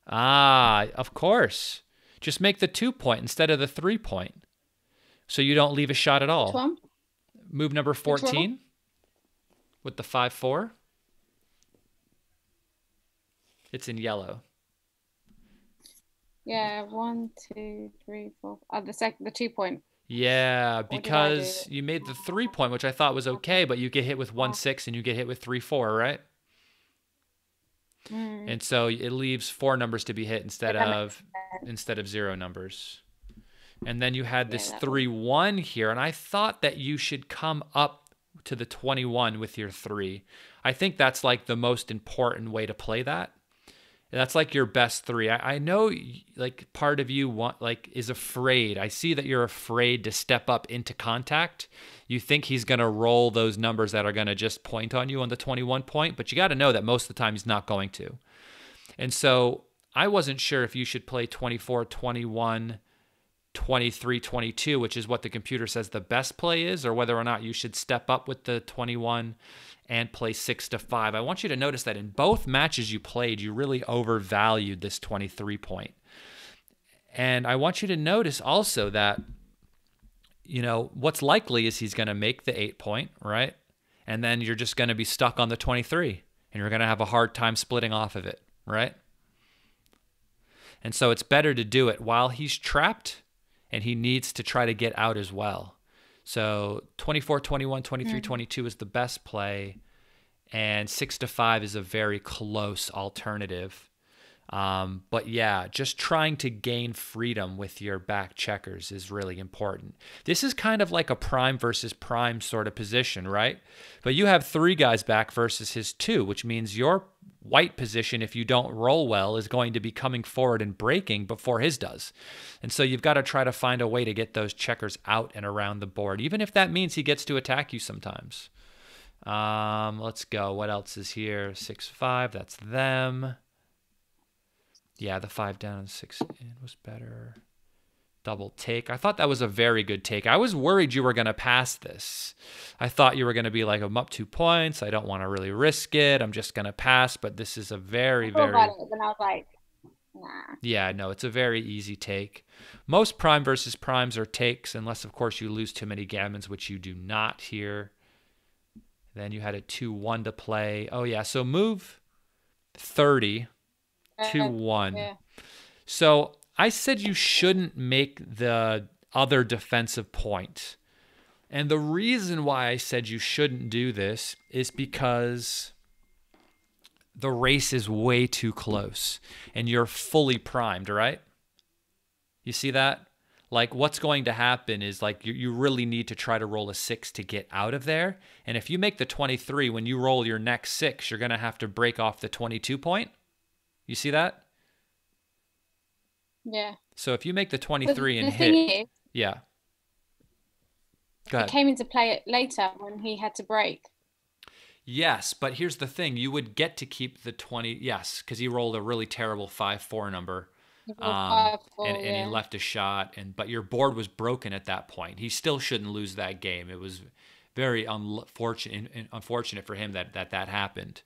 Of course. Just make the 2 point instead of the 3 point. So you don't leave a shot at all. Which one? Move number 14 with the 5-4. It's in yellow. Yeah, 1, 2, 3, 4. The 2 point. Yeah, because you made the 3 point, which I thought was okay, but you get hit with 1-6 and you get hit with 3-4, right? And so it leaves 4 numbers to be hit instead of 0 numbers. And then you had this 3-1 here, and I thought that you should come up to the 21 with your 3. I think that's like the most important way to play that. That's like your best 3. I know, like, part of you is afraid. I see that you're afraid to step up into contact. You think he's going to roll those numbers that are going to just point on you on the 21 point, but you got to know that most of the time he's not going to. And so I wasn't sure if you should play 24, 21, 23-22, which is what the computer says the best play is, or whether or not you should step up with the 21 and play 6-5. I want you to notice that in both matches you played, you really overvalued this 23 point. And I want you to notice also that, you know, what's likely is he's going to make the 8 point, right? And then you're just going to be stuck on the 23, and you're going to have a hard time splitting off of it, right? And so it's better to do it while he's trapped, and he needs to try to get out as well. So 24-21, 23-22 is the best play, and 6-5 is a very close alternative. But yeah, just trying to gain freedom with your back checkers is really important. This is kind of like a prime versus prime sort of position, right? But you have 3 guys back versus his 2, which means your white position, if you don't roll well, is going to be coming forward and breaking before his does. And so you've got to try to find a way to get those checkers out and around the board, even if that means he gets to attack you sometimes. Let's go. What else is here? 6-5, that's them. Yeah, the 5 down and 6 in was better. Double take. I thought that was a very good take. I was worried you were going to pass this. I thought you were going to be like, I'm up 2 points. I don't want to really risk it. I'm just going to pass. But this is a very, very... About it, and I was like, nah. Yeah, no, it's a very easy take. Most prime versus primes are takes, unless, of course, you lose too many gammons, which you do not here. Then you had a 2-1 to play. Oh, yeah, so move 30, 2-1. Yeah. So I said you shouldn't make the other defensive point. And the reason why I said you shouldn't do this is because the race is way too close and you're fully primed, right? You see that? Like, what's going to happen is, like, you really need to try to roll a 6 to get out of there. And if you make the 23, when you roll your next 6, you're going to have to break off the 22 point. You see that? Yeah. So if you make the 23 and the thing hit, is, yeah. Go ahead. it came into play later when he had to break. Yes, but here's the thing: you would get to keep the 20. Yes, because he rolled a really terrible 5-4 number, and he left a shot. But your board was broken at that point. He still shouldn't lose that game. It was very unfortunate for him that happened.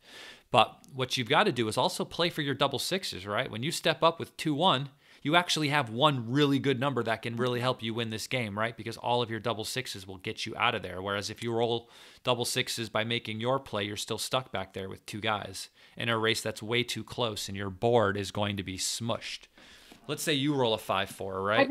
But what you've got to do is also play for your double 6s, right? When you step up with 2-1, you actually have one really good number that can really help you win this game, right? Because all of your double 6s will get you out of there. Whereas if you roll double 6s by making your play, you're still stuck back there with 2 guys in a race that's way too close, and your board is going to be smushed. Let's say you roll a 5-4, right?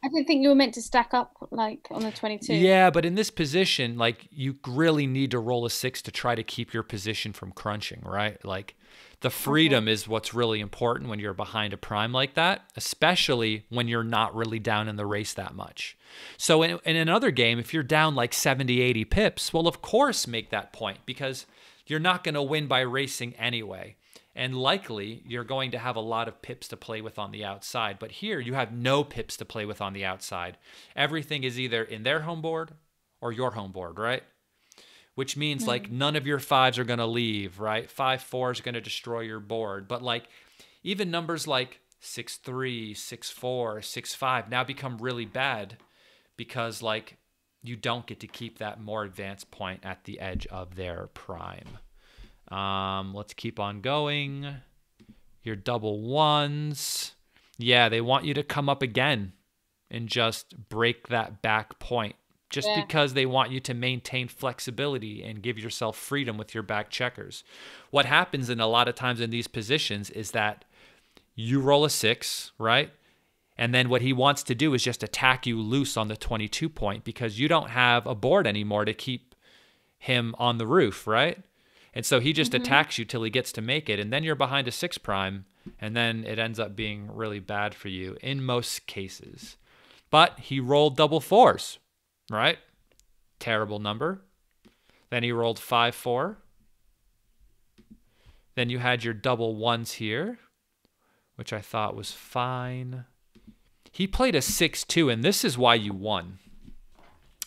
I didn't think you were meant to stack up like on the 22. Yeah, but in this position, like, you really need to roll a 6 to try to keep your position from crunching, right? Like, the freedom is what's really important when you're behind a prime like that, especially when you're not really down in the race that much. So in another game, if you're down like 70, 80 pips, well, of course make that point, because you're not going to win by racing anyway. And likely you're going to have a lot of pips to play with on the outside. But here you have no pips to play with on the outside. Everything is either in their home board or your home board, right? Which means like none of your 5s are going to leave, right? 5-4 is going to destroy your board. But like even numbers like 6-3, 6-4, 6-5 now become really bad because like you don't get to keep that more advanced point at the edge of their prime. Let's keep on going. Your double 1s. Yeah, they want you to come up again and just break that back point. Just because they want you to maintain flexibility and give yourself freedom with your back checkers. What happens in a lot of times in these positions is that you roll a 6, right? And then what he wants to do is just attack you loose on the 22 point because you don't have a board anymore to keep him on the roof, right? And so he just attacks you till he gets to make it, and then you're behind a 6 prime, and then it ends up being really bad for you in most cases. But he rolled double 4s, right? Terrible number. Then he rolled 5-4. Then you had your double 1s here, which I thought was fine. He played a 6-2, and this is why you won.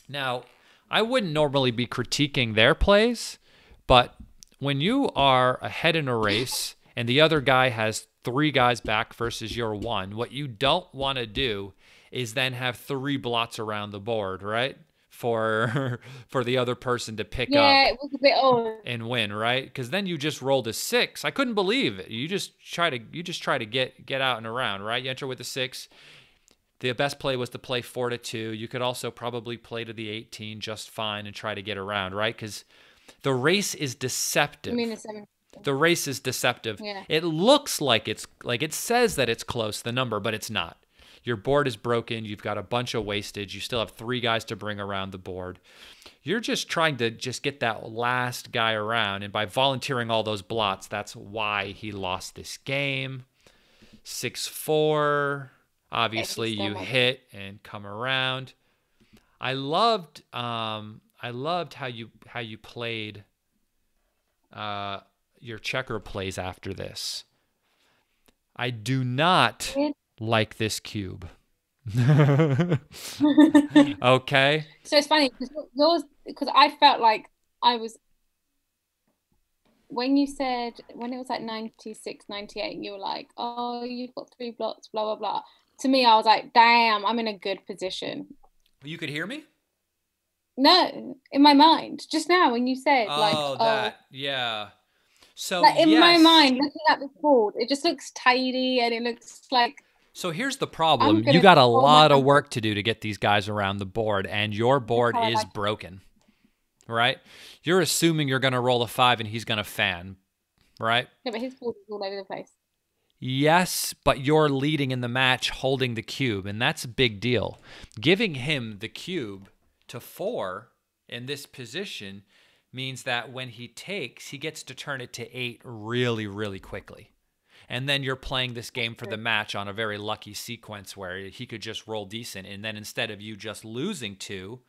Now, I wouldn't normally be critiquing their plays, but when you are ahead in a race and the other guy has 3 guys back versus your 1, what you don't want to do is then have 3 blots around the board, right? For for the other person to pick up Yeah, it was a bit odd. and win, right? Because then you just rolled a 6. I couldn't believe it. You just try to get out and around, right? You enter with a 6. The best play was to play 4 to 2. You could also probably play to the 18 just fine and try to get around, right? Because the race is deceptive. I mean, the 7. The race is deceptive. Yeah. It looks like it says that it's close, the number, but it's not. Your board is broken. You've got a bunch of wastage. You still have 3 guys to bring around the board. You're just trying to just get that last guy around. And by volunteering all those blots, that's why he lost this game. 6-4. Obviously, you hit and come around. I loved how you played your checker plays after this. I do not like this cube. Okay. So it's funny because I felt like I was, when you said, when it was like 96, 98, you were like, oh, you've got 3 blots, blah, blah, blah. To me, I was like, damn, I'm in a good position. You could hear me? No, in my mind. Just now when you said yeah. So like in my mind, looking at the board, it just looks tidy and it looks like. So here's the problem. You got a lot of work to do to get these guys around the board, and your board is broken, right? You're assuming you're going to roll a 5 and he's going to fan, right? Yeah, but his board is all over the place. Yes, but you're leading in the match holding the cube, and that's a big deal. Giving him the cube to 4 in this position means that when he takes, he gets to turn it to 8 really, really quickly. And then you're playing this game for the match on a very lucky sequence where he could just roll decent, and then instead of you just losing 2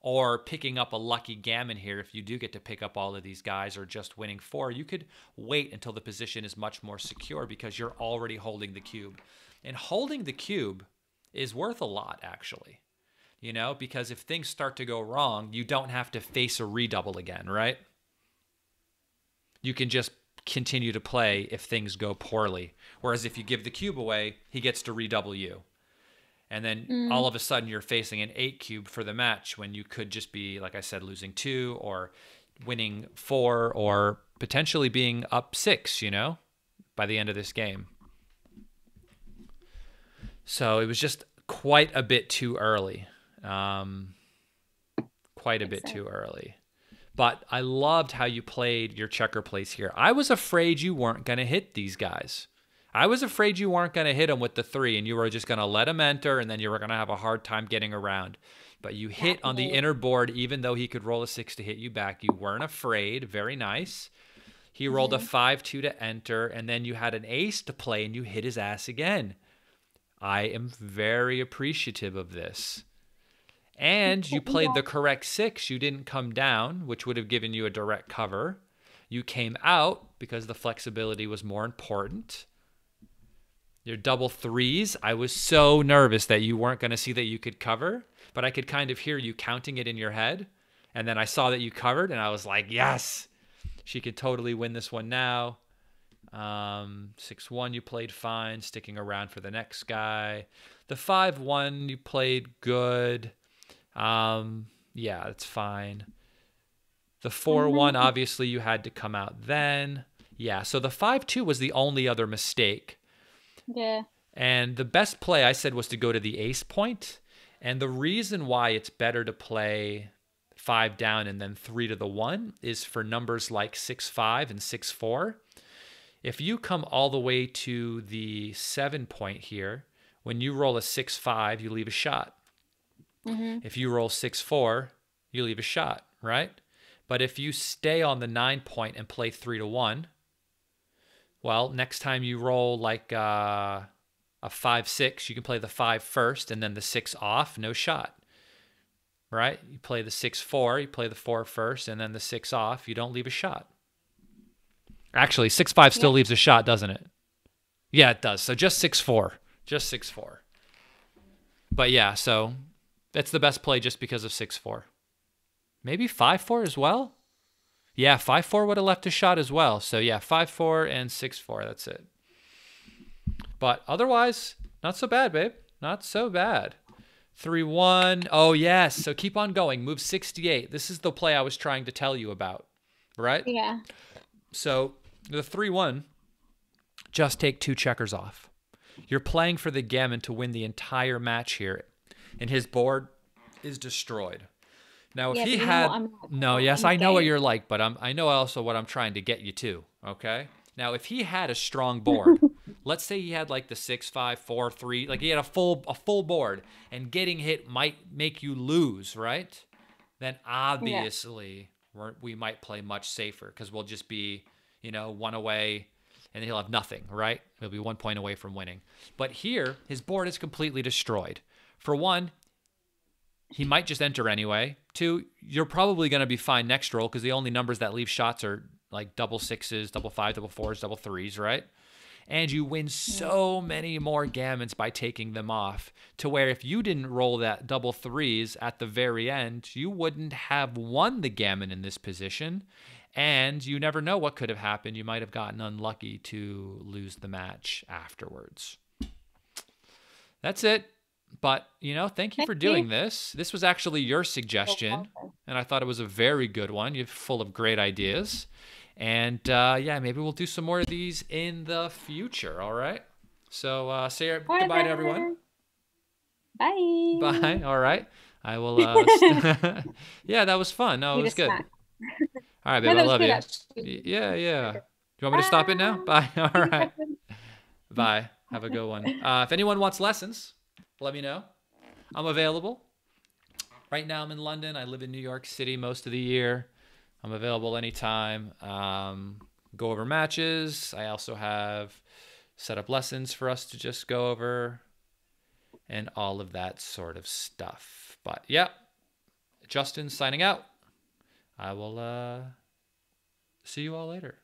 or picking up a lucky gammon here, if you do get to pick up all of these guys, or just winning 4, you could wait until the position is much more secure because you're already holding the cube. And holding the cube is worth a lot, actually. You know, because if things start to go wrong, you don't have to face a redouble again, right? You can just continue to play if things go poorly. Whereas if you give the cube away, he gets to redouble you. And then all of a sudden you're facing an 8 cube for the match when you could just be, like I said, losing 2 or winning 4 or potentially being up 6, you know, by the end of this game. So it was just quite a bit too early. Quite a bit too early. But I loved how you played your checker plays here. I was afraid you weren't going to hit these guys. I was afraid you weren't going to hit them with the 3 and you were just going to let them enter and then you were going to have a hard time getting around. But you hit on the inner board even though he could roll a 6 to hit you back. You weren't afraid. Very nice. He rolled a 5-2 to enter, and then you had an ace to play and you hit his ass again. I am very appreciative of this. And you played the correct 6. You didn't come down, which would have given you a direct cover. You came out because the flexibility was more important. Your double 3s, I was so nervous that you weren't going to see that you could cover, but I could kind of hear you counting it in your head. And then I saw that you covered, and I was like, yes, she could totally win this one now. 6-1, you played fine, sticking around for the next guy. The 5-1, you played good. Yeah, it's fine. The 4-1, obviously you had to come out then. Yeah, so the 5-2 was the only other mistake. Yeah. And the best play I said was to go to the ace point. And the reason why it's better to play 5 down and then 3 to the 1 is for numbers like 6-5 and 6-4. If you come all the way to the 7 point here, when you roll a 6-5, you leave a shot. If you roll 6-4, you leave a shot, right? But if you stay on the 9 point and play 3 to 1, well, next time you roll like a 5-6, you can play the 5 first and then the 6 off, no shot, right? You play the 6-4, you play the 4 first and then the 6 off, you don't leave a shot. Actually, 6-5 still leaves a shot, doesn't it? Yeah, it does. So just 6-4. Just 6-4. But yeah, so that's the best play just because of 6-4. Maybe 5-4 as well? Yeah, 5-4 would have left a shot as well. So yeah, 5-4 and 6-4. That's it. But otherwise, not so bad, babe. Not so bad. 3-1. Oh, yes. So keep on going. Move 68. This is the play I was trying to tell you about, right? Yeah. So the 3-1, just take 2 checkers off. You're playing for the gammon to win the entire match here, and his board is destroyed. Now, if Yeah, he but you know what had I'm like no, in yes, the I know what game. you're like, but I know also what I'm trying to get you to. Okay. Now, if he had a strong board, let's say he had like the 6-5-4-3, like he had a full board, and getting hit might make you lose, right? Then Yeah. obviously we might play much safer because we'll just be, 1 away, and he'll have nothing, right? He'll be 1 point away from winning. But here, his board is completely destroyed. For one, he might just enter anyway. 2, you're probably going to be fine next roll because the only numbers that leave shots are like double 6s, double 5, double 4s, double 3s, right? And you win Yeah. so many more gammons by taking them off to where if you didn't roll that double 3s at the very end, you wouldn't have won the gammon in this position. And you never know what could have happened. You might have gotten unlucky to lose the match afterwards. That's it. But, thank you Thank for you. doing this. This was actually your You're suggestion, welcome. and I thought it was a very good one. You're full of great ideas. And yeah, maybe we'll do some more of these in the future, all right? So say All right goodbye to everyone. then. Bye. Bye. All right. I will, yeah, that was fun. No, it Need a was good. snack. All right, No, babe, I that was love good you. actually. Yeah, yeah. Very good. Do you want me to stop it now? Bye. Bye. See All you right. soon. Bye. Have a good one. If anyone wants lessons, let me know. I'm available. Right now, I'm in London. I live in New York City most of the year. I'm available anytime. Go over matches. I also have set up lessons for us to just go over and all of that sort of stuff. But yeah, Justin signing out. I will see you all later.